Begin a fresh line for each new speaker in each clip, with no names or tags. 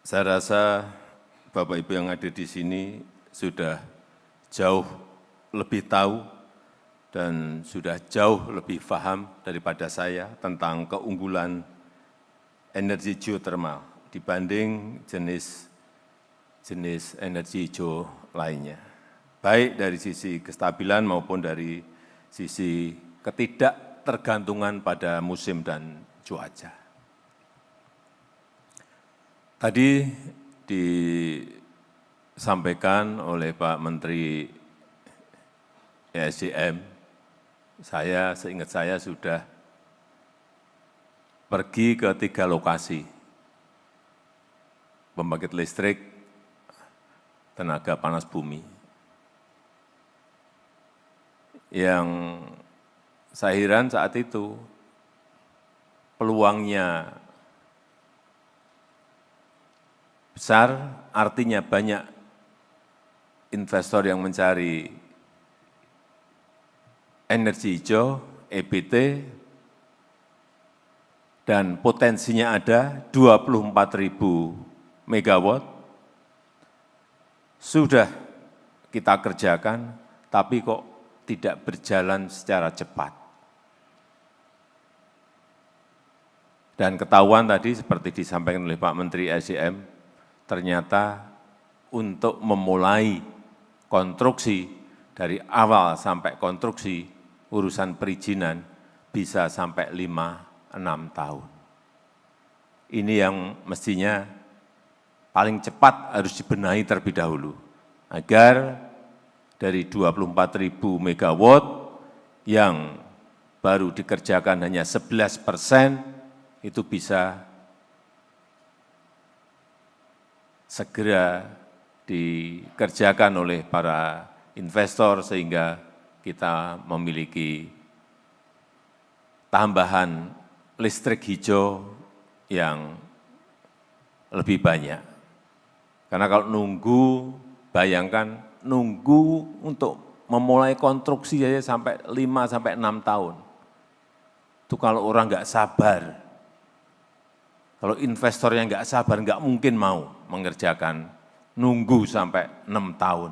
Saya rasa Bapak Ibu yang hadir di sini sudah jauh lebih tahu dan sudah jauh lebih paham daripada saya tentang keunggulan energi geothermal dibanding jenis energi hijau lainnya. Baik dari sisi kestabilan maupun dari sisi ketidaktergantungan pada musim dan cuaca. Tadi disampaikan oleh Pak Menteri ESDM, seingat saya sudah pergi ke 3 lokasi pembangkit listrik tenaga panas bumi. Yang saya heran saat itu peluangnya besar, artinya banyak investor yang mencari energi hijau, EBT, dan potensinya ada 24.000 megawatt. Sudah kita kerjakan, tapi kok tidak berjalan secara cepat. Dan ketahuan tadi seperti disampaikan oleh Pak Menteri SDM, ternyata untuk memulai konstruksi dari awal sampai konstruksi urusan perizinan bisa sampai 5-6 tahun. Ini yang mestinya paling cepat harus dibenahi terlebih dahulu agar dari 24.000 megawatt yang baru dikerjakan hanya 11% itu bisa segera dikerjakan oleh para investor sehingga kita memiliki tambahan listrik hijau yang lebih banyak. Karena kalau nunggu, bayangkan nunggu untuk memulai konstruksi aja sampai 5-6 tahun. Itu kalau orang nggak sabar. Kalau investor yang nggak sabar, nggak mungkin mau mengerjakan, nunggu sampai 6 tahun.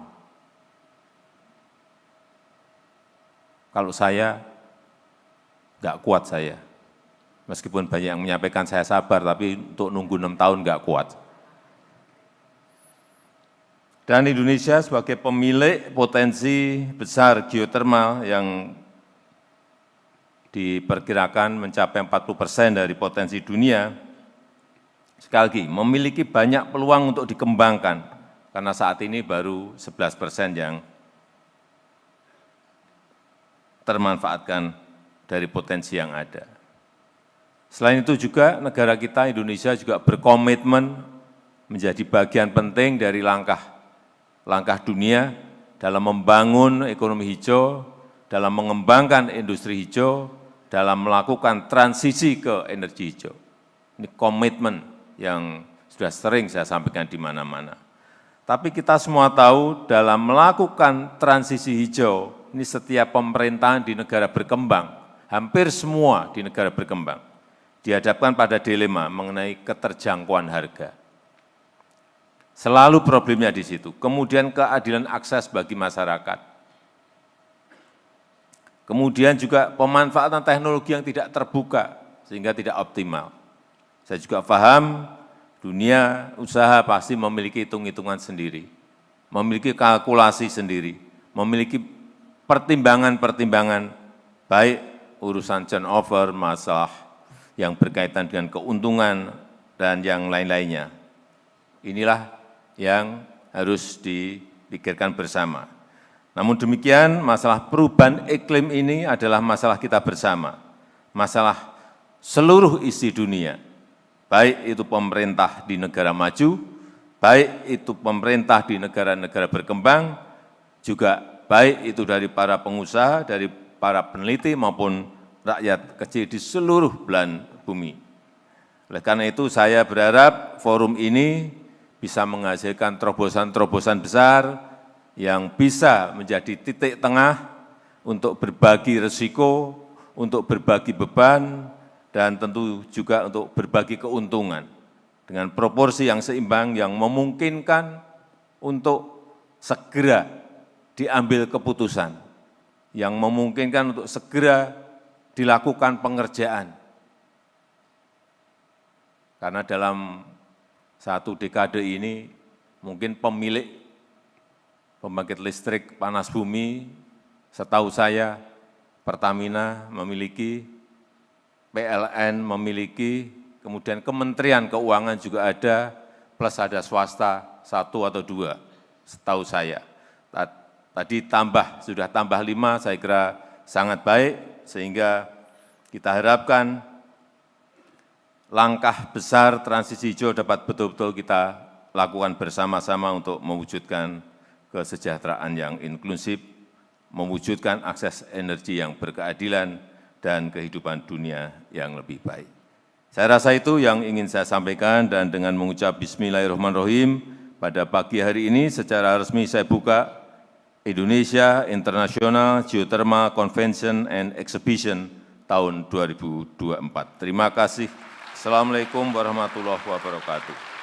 Kalau saya, nggak kuat saya. Meskipun banyak yang menyampaikan saya sabar, tapi untuk nunggu 6 tahun nggak kuat. Dan Indonesia sebagai pemilik potensi besar geothermal yang diperkirakan mencapai 40% dari potensi dunia, sekali lagi, memiliki banyak peluang untuk dikembangkan, karena saat ini baru 11% yang termanfaatkan dari potensi yang ada. Selain itu juga negara kita, Indonesia juga berkomitmen menjadi bagian penting dari langkah dunia dalam membangun ekonomi hijau, dalam mengembangkan industri hijau, dalam melakukan transisi ke energi hijau. Ini komitmen yang sudah sering saya sampaikan di mana-mana. Tapi kita semua tahu dalam melakukan transisi hijau, ini setiap pemerintahan di negara berkembang, hampir semua di negara berkembang, dihadapkan pada dilema mengenai keterjangkauan harga. Selalu problemnya di situ. Kemudian keadilan akses bagi masyarakat. Kemudian juga pemanfaatan teknologi yang tidak terbuka, sehingga tidak optimal. Saya juga paham dunia usaha pasti memiliki hitung-hitungan sendiri, memiliki kalkulasi sendiri, memiliki pertimbangan-pertimbangan, baik urusan turnover, masalah yang berkaitan dengan keuntungan, dan yang lain-lainnya. Inilah yang harus dipikirkan bersama. Namun demikian, masalah perubahan iklim ini adalah masalah kita bersama, masalah seluruh isi dunia. Baik itu pemerintah di negara maju, baik itu pemerintah di negara-negara berkembang, juga baik itu dari para pengusaha, dari para peneliti maupun rakyat kecil di seluruh belahan bumi. Oleh karena itu saya berharap forum ini bisa menghasilkan terobosan-terobosan besar yang bisa menjadi titik tengah untuk berbagi risiko, untuk berbagi beban, dan tentu juga untuk berbagi keuntungan dengan proporsi yang seimbang yang memungkinkan untuk segera diambil keputusan, yang memungkinkan untuk segera dilakukan pengerjaan. Karena dalam satu dekade ini mungkin pemilik pembangkit listrik panas bumi, setahu saya Pertamina memiliki, PLN memiliki, kemudian Kementerian Keuangan juga ada, plus ada swasta 1 atau 2, setahu saya. Tadi sudah tambah 5, saya kira sangat baik, sehingga kita harapkan langkah besar transisi hijau dapat betul-betul kita lakukan bersama-sama untuk mewujudkan kesejahteraan yang inklusif, mewujudkan akses energi yang berkeadilan, dan kehidupan dunia yang lebih baik. Saya rasa itu yang ingin saya sampaikan, dan dengan mengucap Bismillahirrahmanirrahim, pada pagi hari ini secara resmi saya buka Indonesia International Geothermal Convention and Exhibition tahun 2024. Terima kasih. Assalamualaikum warahmatullahi wabarakatuh.